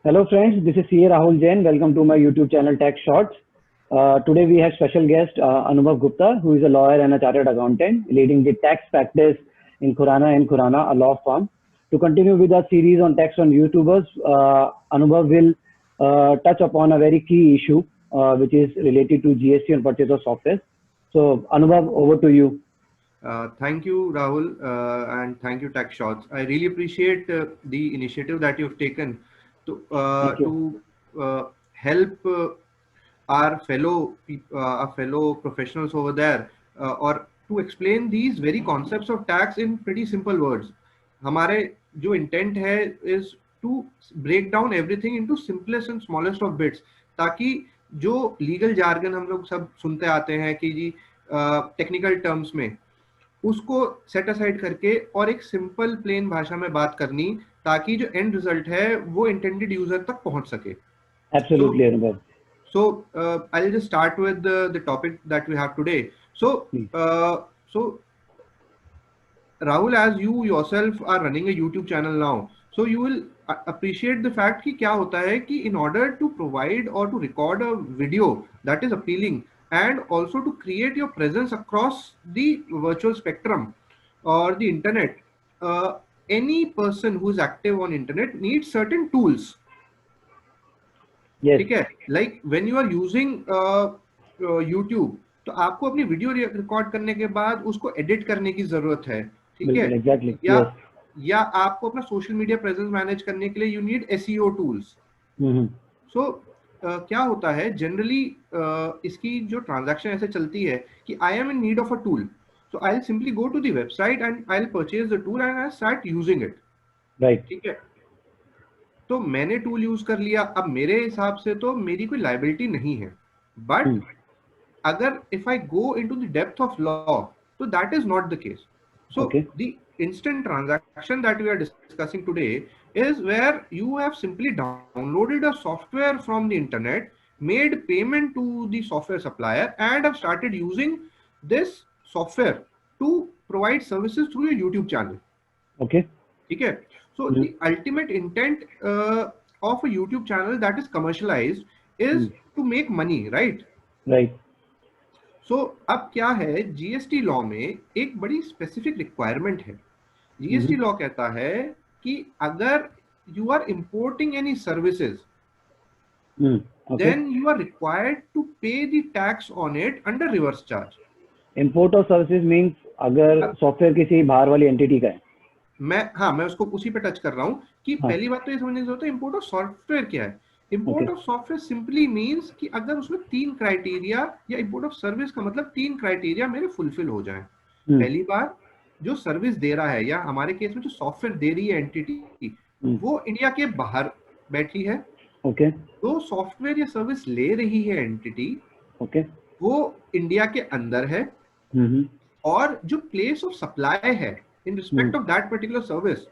Hello friends, this is CA Rahul Jain. Welcome to my YouTube channel Tax Shorts. Today we have special guest Anubhav Gupta, who is a lawyer and a chartered accountant leading the tax practice in Khurana and Khurana, a law firm. To continue with our series on tax on YouTubers, Anubhav will touch upon a very key issue which is related to GST on purchase of software. So Anubhav, over to you. Thank you, Rahul, and thank you, Tax Shots. I really appreciate the initiative that you've taken Thank you. help our fellow professionals over there, or to explain these very concepts of tax in pretty simple words. हमारे जो intent है is to break down everything into simplest and smallest of bits, ताकि जो legal jargon हम लोग सब सुनते आते हैं कि जी technical terms में उसको सेट असाइड करके और एक सिंपल प्लेन भाषा में बात करनी, ताकि जो एंड रिजल्ट है वो इंटेंडेड यूजर तक पहुंच सके. Absolutely, Anubhav. So I'll just start with the topic that we have today. So Rahul, as you yourself are running a YouTube channel now, so you will appreciate the fact कि क्या होता है कि in order to provide or to record a video that is appealing and also to create your presence across the virtual spectrum or the internet, any person who is active on internet needs certain tools. Yes. ठीक है, like when you are using YouTube, तो आपको अपनी video record करने के बाद उसको edit करने की जरूरत है. ठीक है, Exactly. या आपको अपना सोशल मीडिया प्रेजेंस मैनेज करने के लिए यू नीड एसईओ टूल्स. सो क्या होता है जनरली, इसकी जो ट्रांजैक्शन ऐसे चलती है कि I am in need of a tool, so I will simply go to the website and I will purchase the tool and I start using it. Right. ठीक है, तो मैंने टूल यूज कर लिया. अब मेरे हिसाब से तो मेरी कोई लायबिलिटी नहीं है, बट अगर if I go into the depth of law, तो that is not the case. So the instant transaction that we are discussing today is where you have simply downloaded a software from the internet, made payment to the software supplier, and have started using this software to provide services through your YouTube channel. Okay. Okay. So the ultimate intent of a YouTube channel that is commercialized is to make money, right? Right. So अब क्या है, GST law में एक बड़ी specific requirement है. GST law कहता है कि अगर you are importing any services, then you are required to pay the tax on it under reverse charge. Import of services means अगर सॉफ्टवेयर किसी बाहर वाली एंटिटी का है. मैं उसको उसी पे टच कर रहा हूँ कि पहली बात तो ये समझने की जरूरत है इंपोर्ट ऑफ सॉफ्टवेयर क्या है. Import of software simply means कि अगर उसमें 3 क्राइटेरिया, या इंपोर्ट ऑफ सर्विस का मतलब 3 क्राइटेरिया मेरे फुलफिल हो जाएं. पहली बार, जो सर्विस दे रहा है, या हमारे केस में जो सॉफ्टवेयर दे रही है एंटिटी, वो इंडिया के बाहर बैठी है. ओके. तो सॉफ्टवेयर या सर्विस ले रही है एंटिटी, ओके, वो इंडिया के अंदर है. और जो प्लेस ऑफ सप्लाई है in respect of that particular service,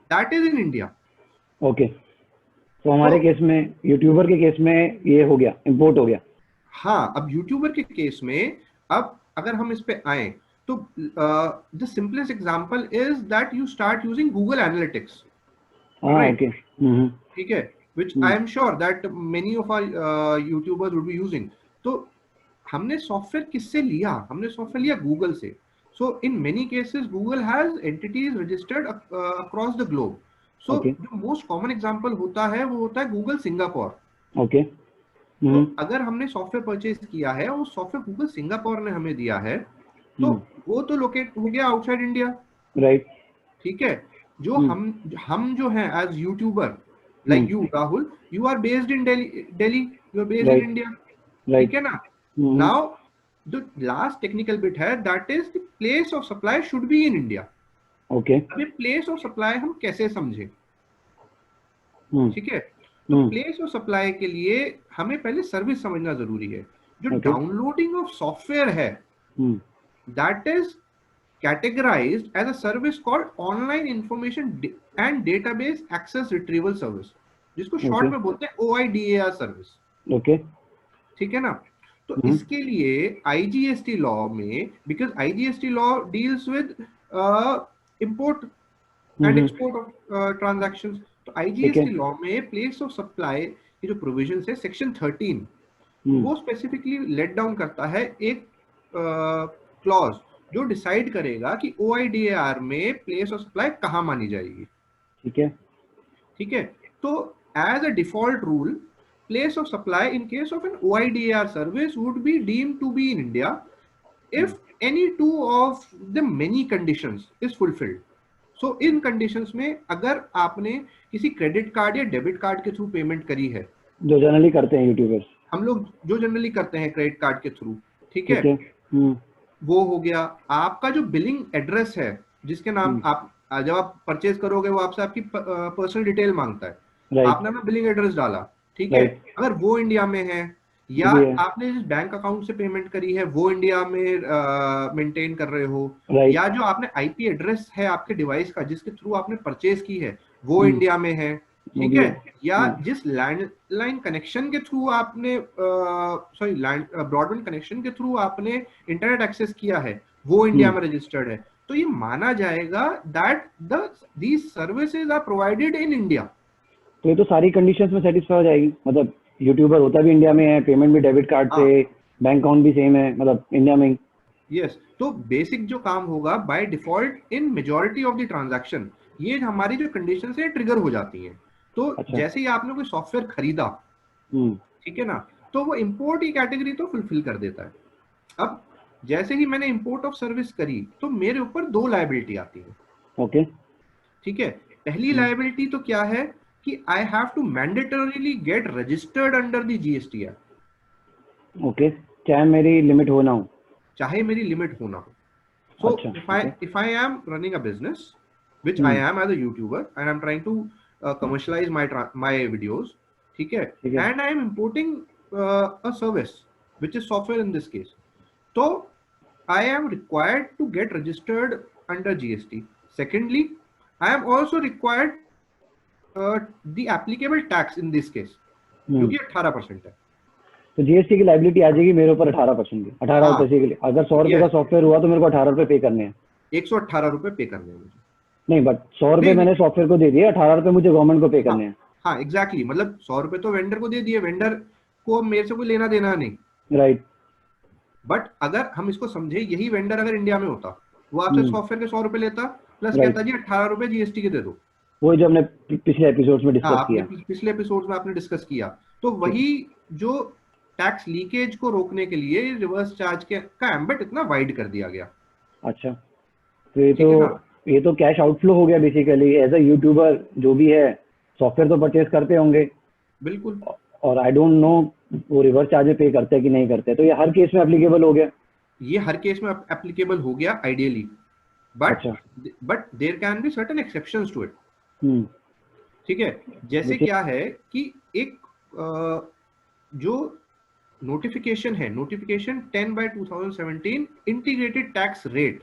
that is in India. Okay. तो हमारे केस में, यूट्यूबर के केस में ये हो गया, इंपोर्ट हो गया. हाँ, अब यूट्यूबर के केस में अब अगर हम इस पे आए, तो the simplest example is that you start using Google Analytics. Right. Okay. ठीक है, which I am sure that many of our YouTubers would be using. तो हमने सॉफ्टवेयर किससे लिया? हमने सॉफ्टवेयर लिया गूगल से. So in many cases, Google has entities registered across the globe. So जो most common example होता है वो होता है Google सिंगापुर. Okay. तो अगर हमने सॉफ्टवेयर परचेज किया है और सॉफ्टवेयर गूगल सिंगापुर ने हमें दिया है, तो वो तो लोकेट हो गया आउटसाइड इंडिया. राइट. ठीक है, जो हम जो हैं as YouTuber, like you Rahul, you are based in Delhi, you are based in India. ठीक है ना. Now the last technical bit है, that is the place of supply should be in India. Okay. अभी place of supply हम कैसे समझे? ठीक है, तो place of supply के लिए हमें पहले सर्विस समझना जरूरी है. जो डाउनलोडिंग ऑफ सॉफ्टवेयर है, that is categorized as a service called online information and database access retrieval service, जिसको शॉर्ट में बोलते हैं OIDAR सर्विस. ओके. ठीक है ना. तो इसके लिए आईजीएसटी लॉ में, because IGST law deals with import and export of transactions, तो आईजीएसटी लॉ में प्लेस ऑफ सप्लाई की जो प्रोविजन है सेक्शन 13 वो स्पेसिफिकली लेट डाउन करता है एक क्लॉज जो डिसाइड करेगा कि OIDAR में प्लेस ऑफ सप्लाई कहाँ मानी जाएगी। ठीक है। तो as a default rule place of supply in case of an OIDAR service would be deemed to be in India if any two of the many conditions is fulfilled. So in conditions में अगर आपने किसी credit card या debit card के through payment करी है, जो generally करते हैं यूट्यूबर्स, हम लोग जो जनरली करते हैं क्रेडिट कार्ड के थ्रू, ठीक है, वो हो गया। आपका जो बिलिंग एड्रेस है जिसके नाम आप जब आप परचेज करोगे वो आपसे आपकी पर्सनल डिटेल मांगता है, आपने अपना बिलिंग एड्रेस डाला, ठीक है, अगर वो इंडिया में है या आपने जिस बैंक अकाउंट से पेमेंट करी है वो इंडिया में मेंटेन कर रहे हो, या जो आपने आईपी एड्रेस है आपके डिवाइस का जिसके थ्रू आपने परचेज की है वो इंडिया में है, ठीक है, या जिस लैंडलाइन कनेक्शन के थ्रू आपने ब्रॉडबैंड कनेक्शन के थ्रू आपने इंटरनेट एक्सेस किया है वो इंडिया में रजिस्टर्ड है, तो ये माना जाएगा that these services are provided in India. तो ये तो सारी कंडीशंस में सेटिस्फाई हो जाएगी, मतलब यूट्यूबर होता भी इंडिया में है, पेमेंट भी डेबिट कार्ड से, बैंक अकाउंट भी सेम है, मतलब इंडिया में ही। यस, तो बेसिक जो काम होगा by default in majority of the transaction ये हमारी जो कंडीशंस है ट्रिगर हो जाती हैं। तो जैसे ही आपने कोई सॉफ्टवेयर खरीदा, ठीक है ना, तो वो इंपोर्ट की कैटेगरी तो फुलफिल कर देता है। अब जैसे ही मैंने इंपोर्ट ऑफ सर्विस करी तो मेरे ऊपर 2 लायबिलिटी आती है। ओके, ठीक है, पहली लायबिलिटी तो क्या है कि I have to mandatorily get registered under the GST Act. Okay, चाहे मेरी लिमिट हो ना हो, चाहे मेरी लिमिट हो ना हो। So if I am running a business, which I am as a YouTuber, and I'm trying to commercialize my videos, ठीक है, and I am importing a service which is software in this case, तो I am required to get registered under GST. Secondly, I am also required the applicable tax in this case, क्योंकि 18% है। तो GST की liability आ जाएगी मेरे ऊपर 18% की, 18 रुपए के लिए। अगर 100 रुपए का सॉफ्टवेयर हुआ तो मेरे को 18 रुपए पे करने हैं। 118 रुपए पे करने हैं मुझे। नहीं, बट 100 रुपए मैंने सॉफ्टवेयर को दे दिए, 18 रुपए मुझे गवर्नमेंट को पे करने हैं। हाँ एग्जैक्टली, मतलब 100 रुपए तो वेंडर को दे दिए, वेंडर को मेरे से कोई लेना देना नहीं, राइट। बट अगर हम इसको समझे, यही वेंडर अगर इंडिया में होता, वो आपसे सॉफ्टवेयर के 100 रुपए लेता, प्लस कहता जी 18 रुपए जीएसटी के दे दो। वो जो हमने पिछले एपिसोड्स में डिस्कस किया, पिछले एपिसोड्स में आपने डिस्कस किया, तो वही जो टैक्स लीकेज को रोकने के लिए रिवर्स चार्ज का एम्बेट इतना वाइड कर दिया गया। अच्छा, तो ये तो कैश आउटफ्लो हो गया बेसिकली। एज अ यूट्यूबर जो भी है सॉफ्टवेयर तो परचेज करते होंगे, बिल्कुल, और आई डोंट नो वो रिवर्स चार्ज पे करते हैं कि नहीं करते, तो ये हर केस में एप्लीकेबल हो गया। ये हर केस में एप्लीकेबल हो गया ideally, but there can be certain exceptions to it. ठीक है, जैसे क्या है कि एक जो नोटिफिकेशन है, नोटिफिकेशन 10/2017 इंटीग्रेटेड टैक्स रेट,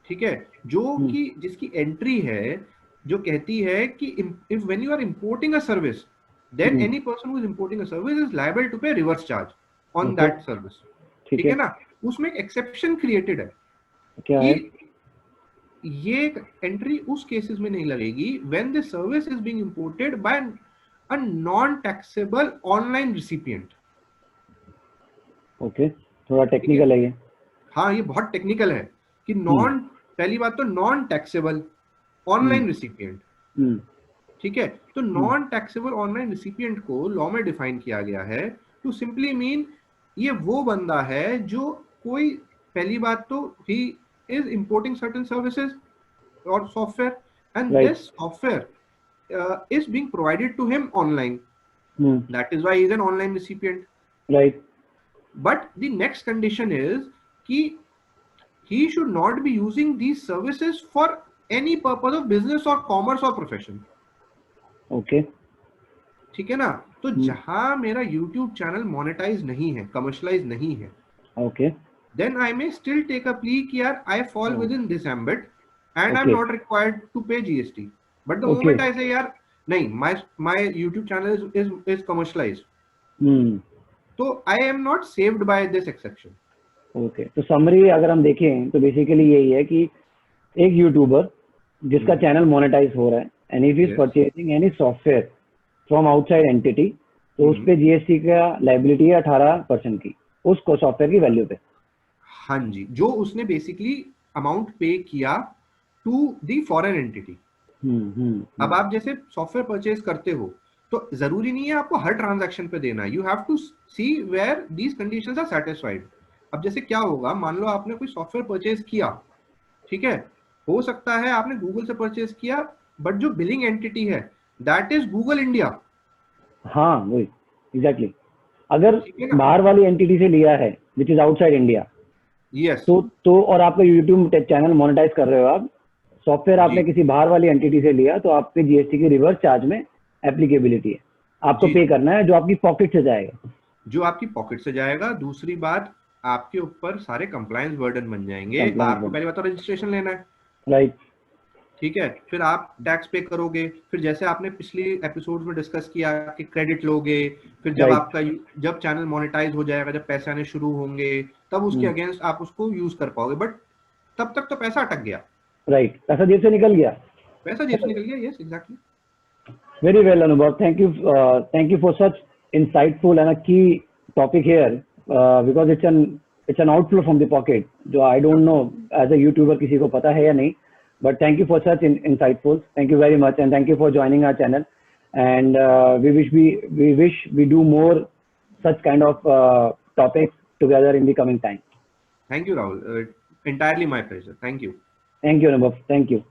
ठीक है, जो कि जिसकी एंट्री है जो कहती है कि if when you are importing a service, then any person who is importing a service is liable to pay reverse charge on that service. ठीक है ना, उसमें एक एक्सेप्शन क्रिएटेड है। क्या है? ये एंट्री उस केसेस में नहीं लगेगी when the service is being imported by a non taxable online recipient. Okay, थोड़ा टेक्निकल है ये। हाँ, ये बहुत टेक्निकल है कि पहली बात तो नॉन टैक्सेबल ऑनलाइन रिसिपिएंट। ठीक है, तो नॉन टैक्सेबल ऑनलाइन रिसिपिएंट को लॉ में डिफाइन किया गया है टू सिंपली मीन ये वो बंदा है जो कोई, पहली बात तो ही is importing certain services or software, and this software is being provided to him online. That is why he is an online recipient. Right. But the next condition is कि he should not be using these services for any purpose of business or commerce or profession. Okay. ठीक है ना, तो जहां मेरा YouTube channel monetise नहीं है, commercialise नहीं है, okay, then I may still take a plea कि यार I fall within this ambit and I'm not required to pay GST. But the moment I say यार नहीं, my YouTube channel is commercialized, तो I am not saved by this exception. Okay, तो summary अगर हम देखें तो basically यही है कि एक यूट्यूबर जिसका चैनल मोनेटाइज हो रहा है, and if he is Yes. purchasing any software from outside entity, तो उस पे जीएसटी का लाइबिलिटी है 18% की उसको सॉफ्टवेयर की वैल्यू पे। हाँ जी, जो उसने बेसिकली अमाउंट पे किया टू द फॉरेन एंटिटी। अब आप जैसे सॉफ्टवेयर परचेज करते हो तो जरूरी नहीं है आपको हर ट्रांजैक्शन पे देना है, you have to see where these conditions are satisfied. अब जैसे क्या होगा, मान लो आपने कोई सॉफ्टवेयर परचेज किया, ठीक है, हो सकता है आपने गूगल से परचेज किया, बट जो बिलिंग एंटिटी है दैट इज गूगल इंडिया। हाँ वही एग्जैक्टली। अगर ठीक है ना? बाहर वाली एंटिटी से लिया है which is outside India, yes तो और आपका यूट्यूब चैनल मोनेटाइज कर रहे हो आप, सॉफ्टवेयर आपने जी किसी बाहर वाली एंटिटी से लिया, तो आपके जीएसटी की रिवर्स चार्ज में एप्लीकेबिलिटी है, आपको जी पे करना है जो आपकी पॉकेट से जाएगा। जो आपकी पॉकेट से जाएगा। दूसरी बात, आपके ऊपर सारे कंप्लायंस बर्डन बन जाएंगे। कंप्लायंस आपको पहले बात तो रजिस्ट्रेशन लेना है, राइट। ठीक है, फिर आप टैक्स पे करोगे, फिर जैसे आपने पिछली एपिसोड में डिस्कस किया कि क्रेडिट लोगे, फिर जब Right. आपका जब चैनल मोनेटाइज हो जाएगा, जब पैसे आने शुरू होंगे, तब उसके अगेंस्ट आप उसको यूज कर पाओगे, बट तब तक तो पैसा अटक गया, राइट, पैसा जेब से निकल गया। पैसा जेब से निकल गया। Yes exactly. Very well, Anubhav. Thank you for such insightful and a key topic here, because it's an outflow from the pocket. जो I don't know as a YouTuber किसी को पता है या नहीं, but thank you for such insightful. Thank you very much, and thank you for joining our channel. And we wish we do more such kind of topics together in the coming time. Thank you Rahul, entirely my pleasure. Thank you. Thank you, Anubhav. Thank you.